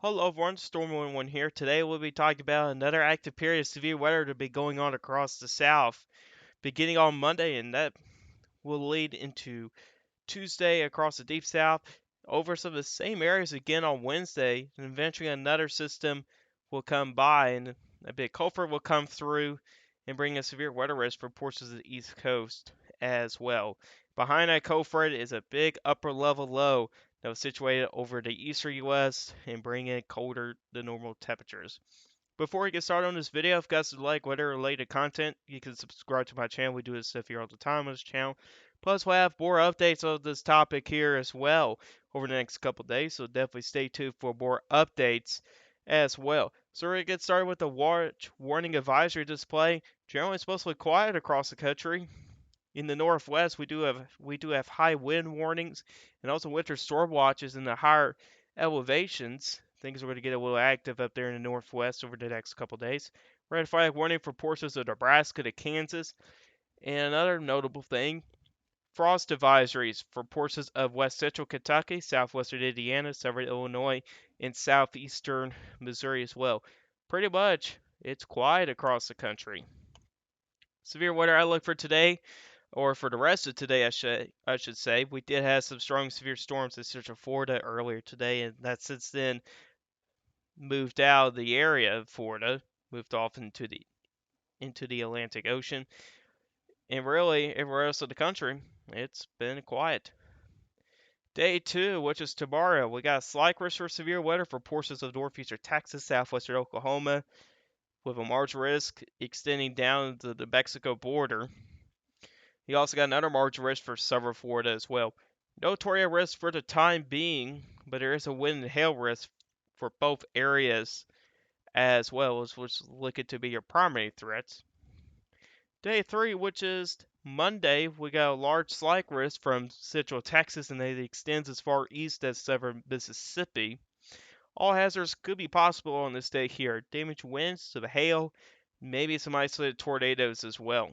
Hello everyone, Storm11 here. Today we'll be talking about another active period of severe weather to be going on across the south, beginning on Monday, and that will lead into Tuesday across the deep south, over some of the same areas again on Wednesday, and eventually another system will come by, and a bit cold front will come through and bring a severe weather risk for portions of the east coast as well. Behind that cold front is a big upper level low that was situated over the eastern U.S. and bringing colder than normal temperatures. Before we get started on this video, if you guys like weather related content, you can subscribe to my channel. We do this stuff here all the time on this channel. Plus, we'll have more updates on this topic here as well over the next couple days, so definitely stay tuned for more updates as well. So we're going to get started with the watch warning advisory display. Generally, it's mostly quiet across the country. In the northwest, we do have high wind warnings and also winter storm watches in the higher elevations. Things are going to get a little active up there in the northwest over the next couple days. Red flag warning for portions of Nebraska to Kansas. And another notable thing, frost advisories for portions of west central Kentucky, southwestern Indiana, southern Illinois, and southeastern Missouri as well. Pretty much, it's quiet across the country. Severe weather outlook for today, or for the rest of today, I should say. We did have some strong severe storms in Central Florida earlier today, and that since then moved out of the area of Florida, moved off into the Atlantic Ocean, and really everywhere else of the country, it's been quiet. Day two, which is tomorrow, we got a slight risk for severe weather for portions of northeastern Texas, southwestern Oklahoma, with a large risk extending down to the Mexico border. You also got another large risk for southern Florida as well. No tornado risk for the time being, but there is a wind and hail risk for both areas as well, as which is looking to be your primary threats. Day three, which is Monday, we got a large slight risk from central Texas, and it extends as far east as southern Mississippi. All hazards could be possible on this day here. Damage winds to the hail, maybe some isolated tornadoes as well.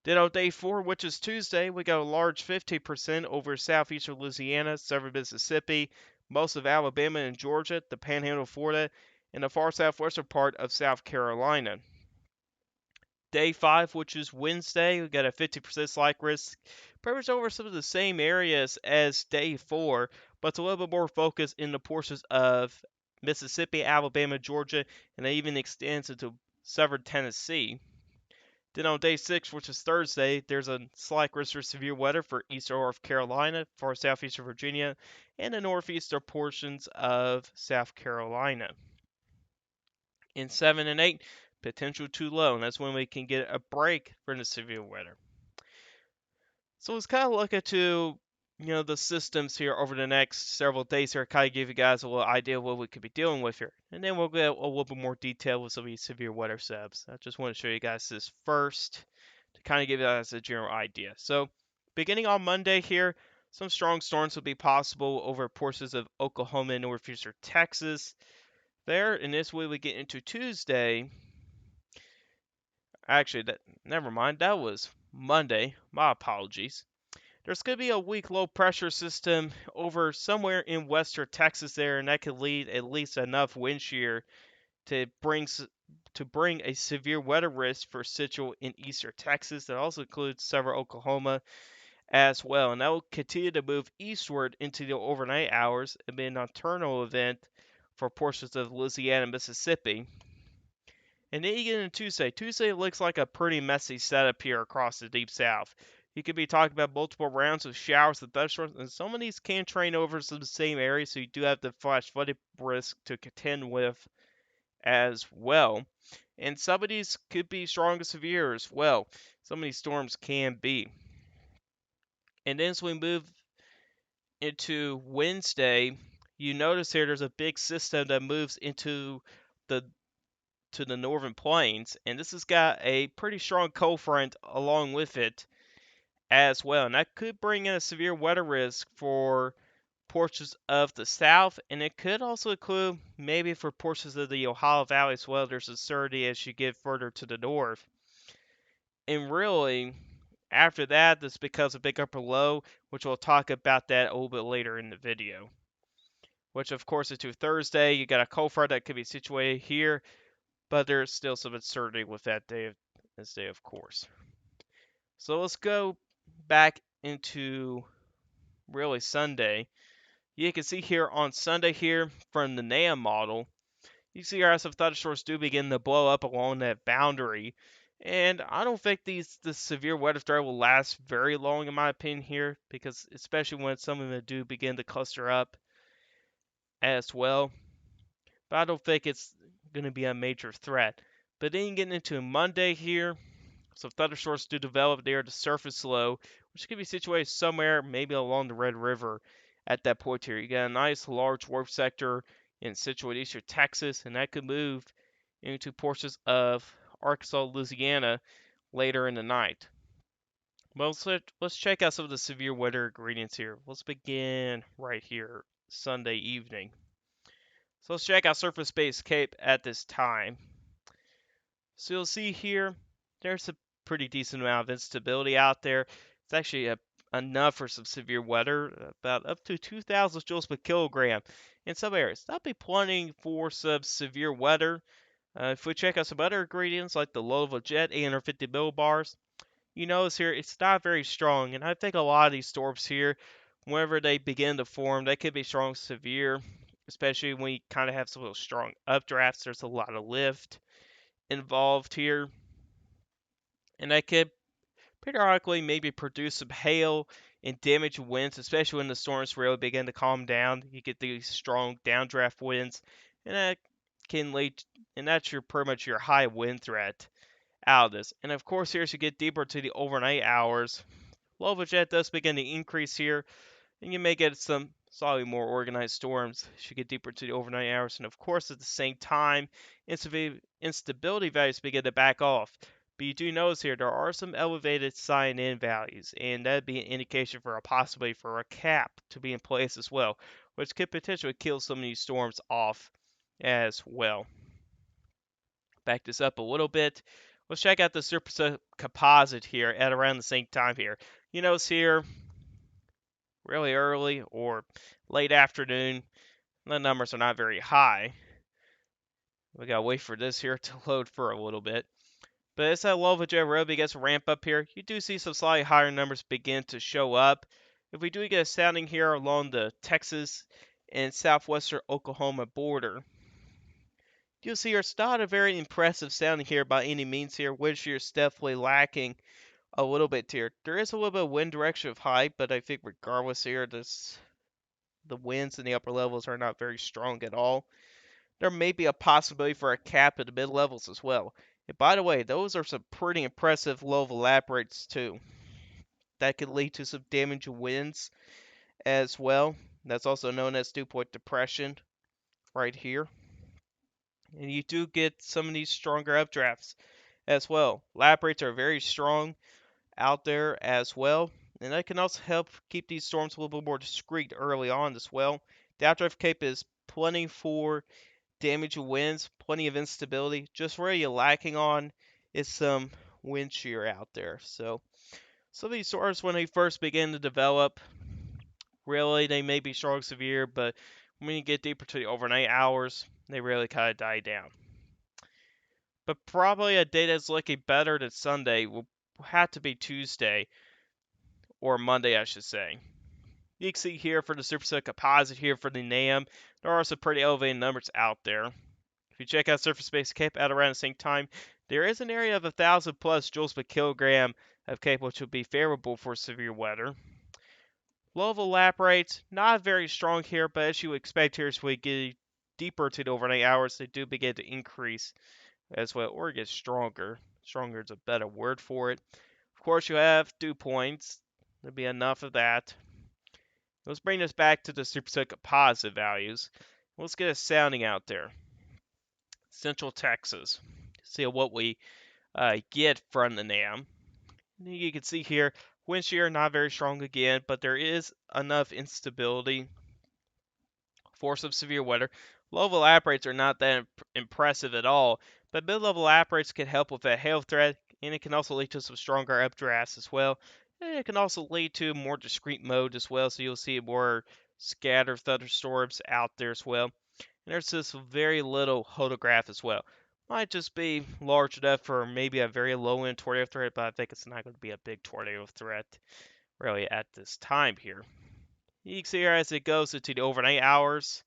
Then on day four, which is Tuesday, we got a large 15% over southeastern Louisiana, southern Mississippi, most of Alabama and Georgia, the panhandle of Florida, and the far southwestern part of South Carolina. Day five, which is Wednesday, we got a 50% slight risk, pretty much over some of the same areas as day four, but it's a little bit more focused in the portions of Mississippi, Alabama, Georgia, and it even extends into southern Tennessee. Then on day six, which is Thursday, there's a slight risk for severe weather for eastern North Carolina, far southeastern Virginia, and the northeastern portions of South Carolina. In 7 and 8, potential too low, and that's when we can get a break from the severe weather. So let's kind of look into the systems here over the next several days here, kind of give you guys a little idea of what we could be dealing with here. And then we'll get a little bit more detail with some of these severe weather subs. I just want to show you guys this first to kind of give you guys a general idea. So beginning on Monday here, some strong storms will be possible over portions of Oklahoma and northeastern Texas. There, and this way we get into Tuesday. Actually, never mind, that was Monday. My apologies. There's going to be a weak low pressure system over somewhere in western Texas there, and that could lead at least enough wind shear to bring a severe weather risk for central and eastern Texas. That also includes several Oklahoma as well, and that will continue to move eastward into the overnight hours and be a nocturnal event for portions of Louisiana and Mississippi. And then you get into Tuesday. Tuesday looks like a pretty messy setup here across the deep south. You could be talking about multiple rounds of showers and thunderstorms, and some of these can train over some of the same areas, so you do have the flash flooding risk to contend with as well. And some of these could be strong to severe as well. Some of these storms can be. And then as we move into Wednesday, you notice here there's a big system that moves into the northern plains, and this has got a pretty strong cold front along with it as well, and that could bring in a severe weather risk for portions of the south, and it could also include maybe for portions of the Ohio Valley as well. There's a certainty as you get further to the north, and really after that, this becomes a big upper low, which we'll talk about that a little bit later in the video. which of course into Thursday. You got a cold front that could be situated here, but there's still some uncertainty with that day, this day, of course. So let's go back into really Sunday. You can see here on Sunday here from the NAM model, you see here some thunderstorms do begin to blow up along that boundary. And I don't think the severe weather threat will last very long in my opinion here, because especially when some of them do begin to cluster up as well. But I don't think it's going to be a major threat. But then getting into Monday here, some thunderstorms do develop near the surface low, which could be situated somewhere maybe along the Red River at that point here. You got a nice large warp sector in situated eastern Texas, and that could move into portions of Arkansas, Louisiana later in the night. Well, let's check out some of the severe weather ingredients here. Let's begin right here, Sunday evening. So let's check out surface-based CAPE at this time. So you'll see here, there's a pretty decent amount of instability out there. It's actually enough for some severe weather, about up to 2,000 joules per kilogram in some areas. That'll be plenty for some severe weather. If we check out some other ingredients like the low-level jet, 850 millibars, you notice here it's not very strong. And I think a lot of these storms here, whenever they begin to form, they could be strong severe, especially when you kind of have some of those strong updrafts. There's a lot of lift involved here, and that could periodically maybe produce some hail and damage winds, especially when the storms really begin to calm down. You get these strong downdraft winds, and that can lead, and that's your pretty much your high wind threat out of this. And of course, here as you get deeper to the overnight hours, low jet does begin to increase here, and you may get some slightly more organized storms as you get deeper to the overnight hours. And of course, at the same time, instability values begin to back off. But you do notice here there are some elevated sign-in values, and that'd be an indication for a possibility for a cap to be in place as well, which could potentially kill some of these storms off as well. Back this up a little bit. Let's check out the super composite here at around the same time here. You notice here really early or late afternoon, the numbers are not very high. We gotta wait for this here to load for a little bit. But as that low jet really begins to ramp up here, you do see some slightly higher numbers begin to show up. If we do get a sounding here along the Texas and southwestern Oklahoma border, you'll see it's not a very impressive sounding here by any means here, which you're definitely lacking a little bit here. There is a little bit of wind direction of height, but I think regardless here, the winds in the upper levels are not very strong at all. There may be a possibility for a cap at the mid levels as well. And by the way, those are some pretty impressive low lap rates too. That could lead to some damage winds as well. That's also known as dew point depression right here. And you do get some of these stronger updrafts as well. Lap rates are very strong out there as well. And that can also help keep these storms a little bit more discreet early on as well. The outdraft cape is plenty for damage winds, plenty of instability. Just where you're lacking on is some wind shear out there. So some of these storms, when they first begin to develop, really they may be strong severe, but when you get deeper to the overnight hours, they really kind of die down. But probably a day that's looking better than Sunday will have to be Tuesday, or Monday, I should say. You can see here for the superset composite here for the NAM, there are some pretty elevated numbers out there. If you check out surface-based CAPE at around the same time, there is an area of 1,000 plus joules per kilogram of CAPE, which would be favorable for severe weather. Low level lap rates, not very strong here, but as you expect here as we get deeper to the overnight hours, they do begin to increase as well, or get stronger. Stronger is a better word for it. Of course, you have dew points. There'll be enough of that. Let's bring this back to the superset composite values. Let's get a sounding out there. Central Texas. See what we get from the NAM. You can see here, wind shear not very strong again, but there is enough instability for some severe weather. Low-level lap rates are not that impressive at all, but mid-level lap rates can help with that hail threat, and it can also lead to some stronger updrafts as well. And it can also lead to more discrete mode as well, so you'll see more scattered thunderstorms out there as well. And there's this very little hodograph as well. Might just be large enough for maybe a very low end tornado threat, but I think it's not going to be a big tornado threat really at this time here. You can see here as it goes into the overnight hours.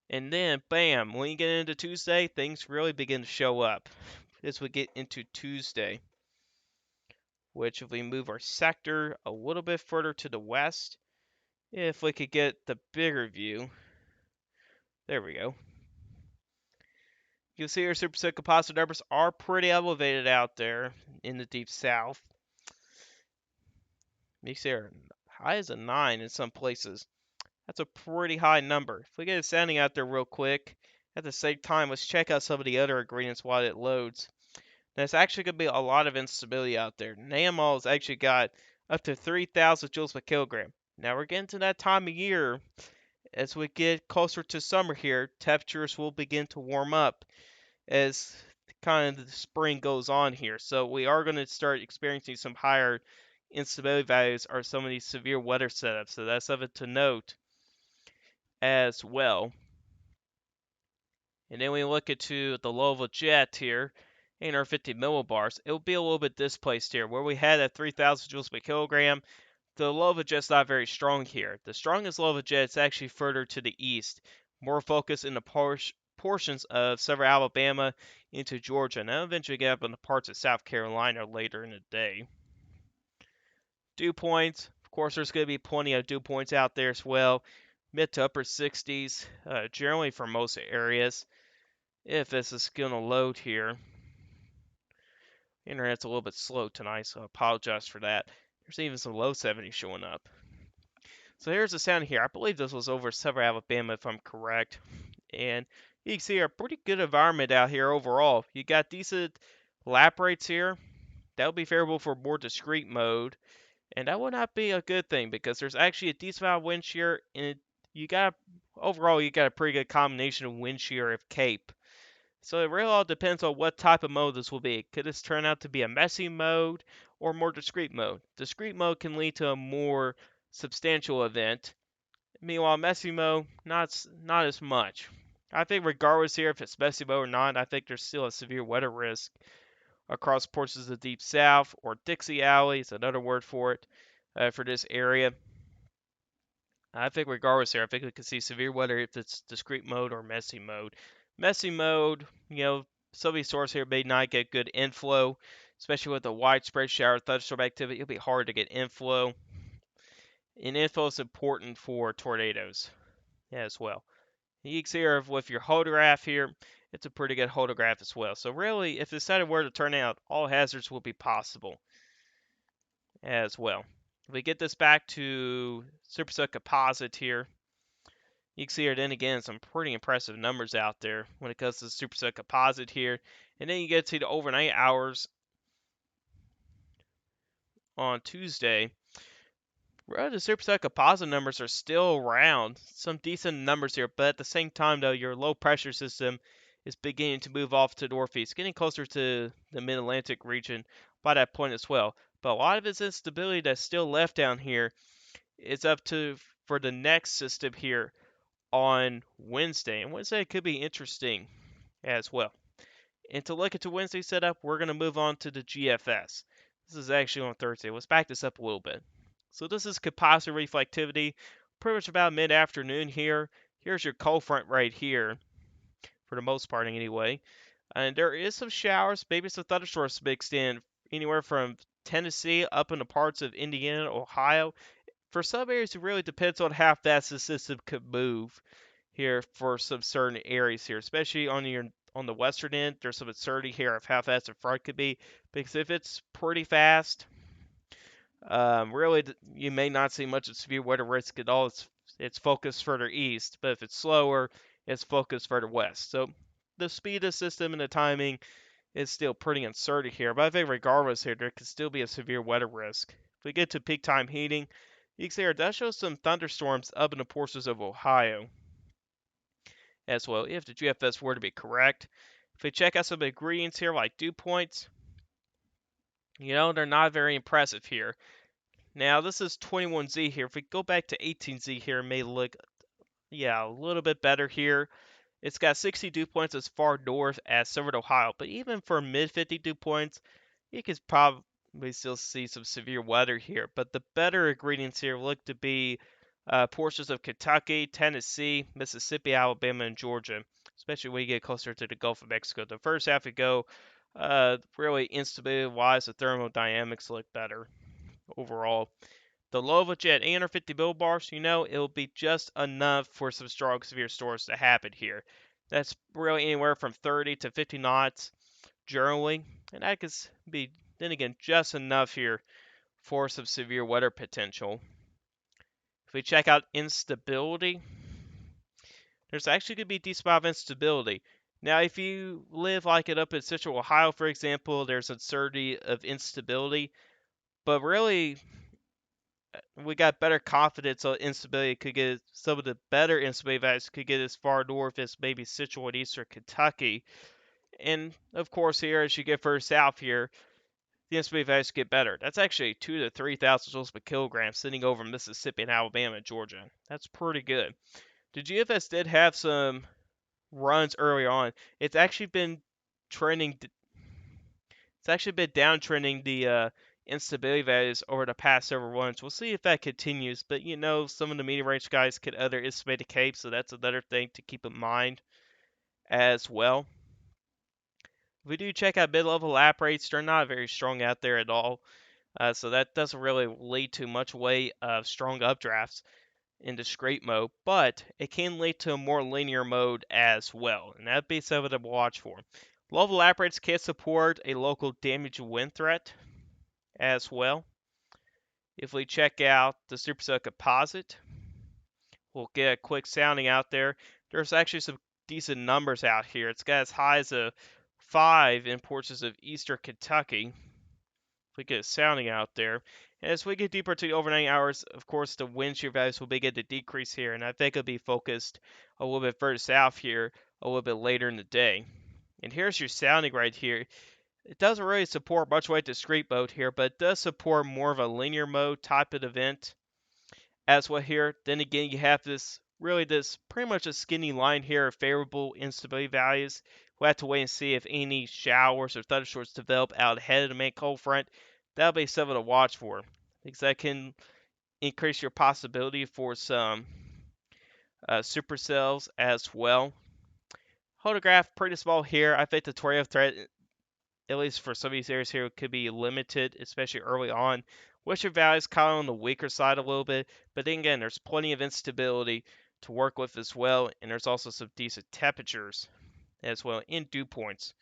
And then, bam, when you get into Tuesday, things really begin to show up. As we get into Tuesday, which if we move our sector a little bit further to the west, if we could get the bigger view, there we go. You'll see our superset composite numbers are pretty elevated out there in the deep south. You see our high as a 9 in some places. That's a pretty high number. If we get it sounding out there real quick, at the same time, let's check out some of the other ingredients while it loads. There's actually going to be a lot of instability out there. Namol's actually got up to 3,000 joules per kilogram. Now we're getting to that time of year. As we get closer to summer here, temperatures will begin to warm up as kind of the spring goes on here. So we are going to start experiencing some higher instability values or some of these severe weather setups. So that's something to note as well. And then we look into the Louisville Jet here, 850 millibars. It will be a little bit displaced here. Where we had at 3,000 joules per kilogram, the Louisville Jet's not very strong here. The strongest Louisville Jet is actually further to the east, more focused in the portions of southern Alabama into Georgia, and then eventually get up into parts of South Carolina later in the day. Dew points, of course, there's going to be plenty of dew points out there as well. Mid to upper 60s, generally for most areas. If this is going to load here. Internet's a little bit slow tonight, so I apologize for that. There's even some low 70s showing up. So here's the sound here. I believe this was over southern Alabama, if I'm correct. And you can see a pretty good environment out here overall. You got decent lap rates here. That would be favorable for more discrete mode. And that would not be a good thing because there's actually a decent amount of wind shear. And overall, you got a pretty good combination of wind shear of cape. So it really all depends on what type of mode this will be. Could this turn out to be a messy mode or more discrete mode? Discrete mode can lead to a more substantial event. Meanwhile, messy mode, not as much. I think regardless here if it's messy mode or not, I think there's still a severe weather risk across portions of the Deep South, or Dixie Alley is another word for it, for this area. I think regardless here, I think we could see severe weather if it's discrete mode or messy mode. Messy mode, some of these stores here may not get good inflow, especially with the widespread shower thunderstorm activity. It'll be hard to get inflow. And inflow is important for tornadoes as well. You can see here with your hodograph here, it's a pretty good hodograph as well. So really, if the setting were to turn out, all hazards will be possible as well. If we get this back to superset composite here, you can see here then again some pretty impressive numbers out there when it comes to the superset composite here. And then you get to the overnight hours on Tuesday. Well, the superset composite numbers are still around. Some decent numbers here, but at the same time though, your low pressure system is beginning to move off to the northeast, getting closer to the mid-Atlantic region by that point as well. But a lot of its instability that's still left down here is up to for the next system here on Wednesday. And Wednesday could be interesting as well. And to look into Wednesday setup, we're going to move on to the GFS. This is actually on Thursday. Let's back this up a little bit. So this is composite reflectivity, pretty much about mid-afternoon here. Here's your cold front right here, for the most part anyway. And there is some showers, maybe some thunderstorms mixed in, anywhere from Tennessee up into parts of Indiana, Ohio. For some areas, it really depends on how fast the system could move here for some certain areas here, especially on the western end. There's some uncertainty here of how fast the front could be, because if it's pretty fast, really you may not see much of severe weather risk at all. It's focused further east, but if it's slower, it's focused further west. So the speed of the system and the timing is still pretty uncertain here. But I think regardless here, there could still be a severe weather risk. If we get to peak time heating, you can see here that shows some thunderstorms up in the portions of Ohio as well, if the GFS were to be correct. If we check out some ingredients here, like dew points, they're not very impressive here. Now this is 21Z here. If we go back to 18Z here, it may look, yeah, a little bit better here. It's got 60 dew points as far north as Silver, Ohio, but even for mid 50 dew points, you could probably still see some severe weather here. But the better ingredients here look to be portions of Kentucky, Tennessee, Mississippi, Alabama, and Georgia, especially when you get closer to the Gulf of Mexico. The first half we go, really instability-wise, the thermodynamics look better overall. The low jet 850 millibars, it'll be just enough for some strong severe storms to happen here. That's really anywhere from 30 to 50 knots generally, and that could be, then again, just enough here for some severe weather potential. If we check out instability, there's actually going to be a decent amount of instability. Now, if you live like it up in Central Ohio, for example, there's uncertainty of instability, but really we got better confidence on instability could get some of the better instability values could get as far north as maybe Central and Eastern Kentucky. And of course, here as you get further south here, the instability values get better. That's actually 2 to 3,000 joules per kilogram sitting over Mississippi and Alabama and Georgia. That's pretty good. The GFS did have some runs early on. It's actually been trending. It's actually been downtrending the instability values over the past several runs. We'll see if that continues. But some of the medium range guys could underestimate the Cape, so that's another thing to keep in mind as well. If we do check out mid-level lap rates, they're not very strong out there at all. So that doesn't really lead to much way of strong updrafts into scrape mode, but it can lead to a more linear mode as well, and that'd be something to watch for. Local lap rates can support a local damage wind threat as well. If we check out the Supercell composite, we'll get a quick sounding out there. There's actually some decent numbers out here. It's got as high as a 5 in portions of eastern Kentucky. If we get a sounding out there. And as we get deeper to the overnight hours, of course, the wind shear values will begin to decrease here, and I think it'll be focused a little bit further south here a little bit later in the day. And here's your sounding right here. It doesn't really support much weight discrete mode here, but it does support more of a linear mode type of event as well here. Then again, you have this pretty much a skinny line here of favorable instability values. We'll have to wait and see if any showers or thunderstorms develop out ahead of the main cold front. That'll be something to watch for, because that can increase your possibility for some supercells as well. Photograph pretty small here. I think the tornado threat, at least for some of these areas here, could be limited, especially early on. Western Valley is kind of on the weaker side a little bit, but then again, there's plenty of instability to work with as well, and there's also some decent temperatures as well in dew points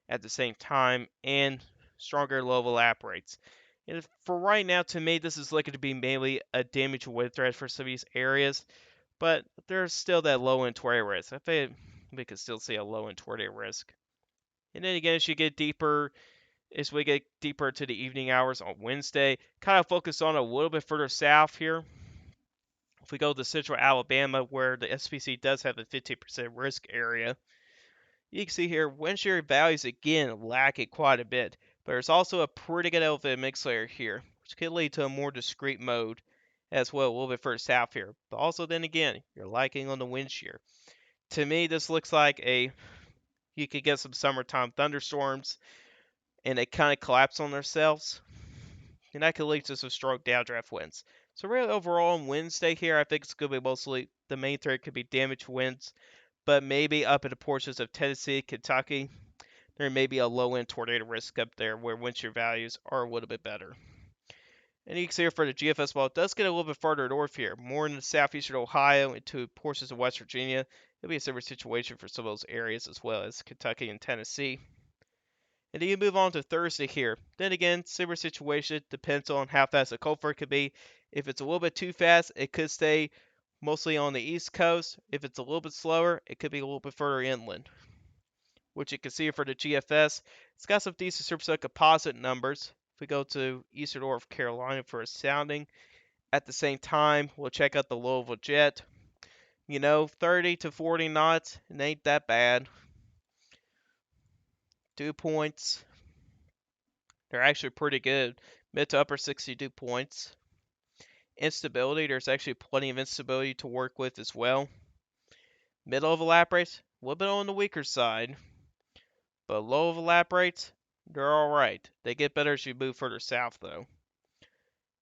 at the same time, and stronger low lap rates. And for right now, to me, this is looking to be mainly a damage wind threat for some of these areas, but there's still that low end tornado risk. I think we could still see a low end tornado risk. And then again, as we get deeper into the evening hours on Wednesday, kind of focus on a little bit further south here. If we go to central Alabama, where the SPC does have a 15% risk area, you can see here wind shear values again lacking quite a bit, but there's also a pretty good elevated mix layer here, which could lead to a more discrete mode as well, a little bit further south here. But also then again, you're lacking on the wind shear. To me, this looks like you could get some summertime thunderstorms and they kind of collapse on themselves, and that could lead to some strong downdraft winds. So really overall on Wednesday here, I think it's going to be mostly the main threat could be damage winds, but maybe up in the portions of Tennessee, Kentucky, there may be a low-end tornado risk up there where wind shear values are a little bit better. And you can see here for the GFS ball, it does get a little bit farther north here, more in the southeastern Ohio into portions of West Virginia. It'll be a similar situation for some of those areas as well as Kentucky and Tennessee. And then you move on to Thursday here. Then again, similar situation, depends on how fast the cold front could be. If it's a little bit too fast, it could stay mostly on the east coast. If it's a little bit slower, it could be a little bit further inland, which you can see for the GFS. It's got some decent supercell composite numbers. If we go to eastern North Carolina for a sounding, at the same time, we'll check out the Louisville Jet. 30 to 40 knots, it ain't that bad. Dew points, they're actually pretty good. Mid to upper 60 dew points. Instability, there's actually plenty of instability to work with as well. Mid level lap rates, a little bit on the weaker side, but low level lap rates, they're alright. They get better as you move further south though.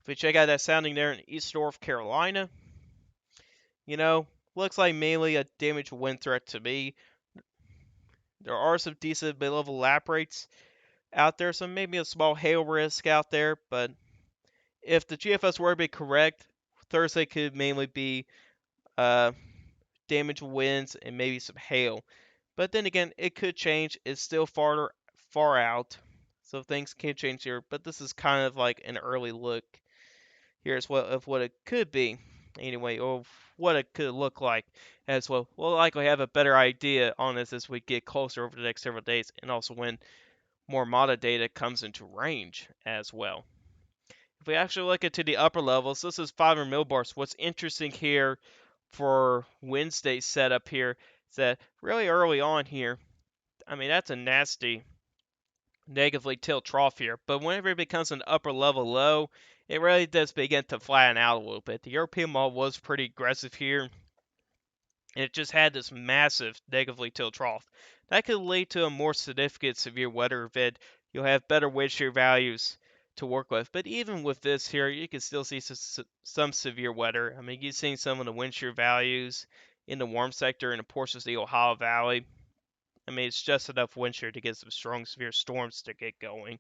If we check out that sounding there in East North Carolina, looks like mainly a damaged wind threat to me. There are some decent mid-level lap rates out there, so maybe a small hail risk out there, but if the GFS were to be correct, Thursday could mainly be uh, damaged winds and maybe some hail. But then again, it could change. It's still far out, so things can change here. But this is kind of like an early look here as well of what it could be, anyway, or what it could look like as well. We'll likely have a better idea on this as we get closer over the next several days, and also when more MATA data comes into range as well. If we actually look into the upper levels, this is 500 millibars. What's interesting here for Wednesday's setup here is that really early on here, I mean, that's a nasty negatively tilt trough here, but whenever it becomes an upper level low, it really does begin to flatten out a little bit. The European mall was pretty aggressive here, and it just had this massive negatively tilt trough. That could lead to a more significant severe weather event. You'll have better wind shear values to work with, but even with this here, you can still see some severe weather. I mean, you've seen some of the wind shear values in the warm sector and the portions of the Ohio Valley. I mean, it's just enough wind shear to get some strong, severe storms to get going.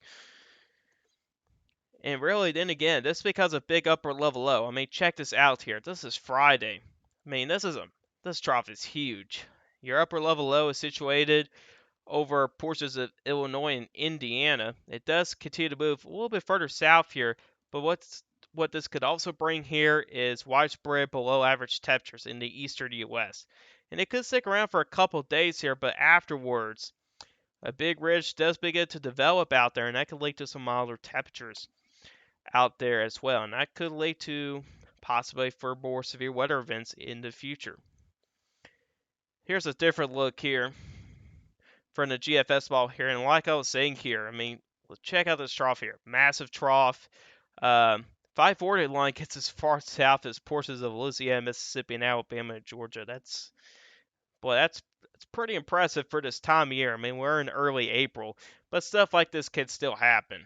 And really, then again, this becomes a big upper level low. I mean, check this out here. This is Friday. I mean, this trough is huge. Your upper level low is situated over portions of Illinois and Indiana. It does continue to move a little bit further south here, but what this could also bring here is widespread below average temperatures in the eastern U.S. And it could stick around for a couple days here, but afterwards, a big ridge does begin to develop out there, and that could lead to some milder temperatures out there as well. And that could lead to possibly for more severe weather events in the future. Here's a different look here from the GFS ball here. And like I was saying here, I mean, let's check out this trough here. Massive trough. 540 line gets as far south as portions of Louisiana, Mississippi, and Alabama, and Georgia. That's pretty impressive for this time of year. I mean, we're in early April, but stuff like this can still happen.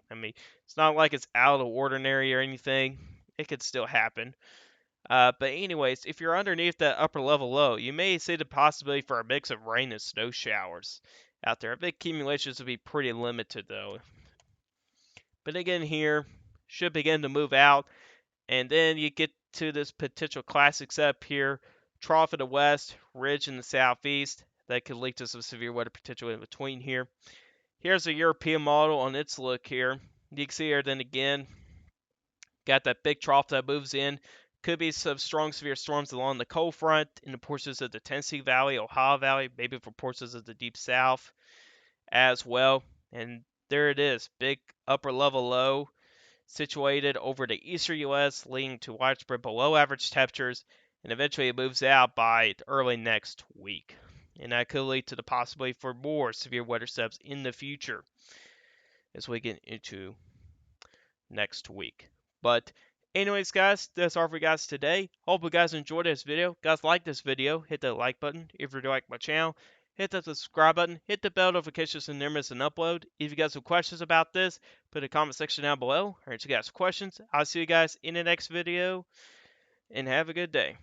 I mean, it's not like it's out of the ordinary or anything. It could still happen. But anyways, if you're underneath that upper level low, you may see the possibility for a mix of rain and snow showers out there. Big accumulations will be pretty limited though. But again here, should begin to move out. And then you get to this potential classic setup here. Trough in the west, ridge in the southeast. That could lead to some severe weather potential in between here. Here's a European model on its look here. You can see here then again, got that big trough that moves in. Could be some strong severe storms along the cold front in the portions of the Tennessee Valley, Ohio Valley, maybe for portions of the deep south as well. And there it is, big upper level low situated over the eastern U.S., leading to widespread below average temperatures, and eventually it moves out by early next week. And that could lead to the possibility for more severe weather steps in the future as we get into next week. But anyways, guys, that's all for you guys today. Hope you guys enjoyed this video. Guys, like this video, hit that like button. If you like my channel, hit that subscribe button, hit the bell notification so you never miss an upload. If you guys have questions about this, put a comment section down below. Or if you guys have questions, I'll see you guys in the next video, and have a good day.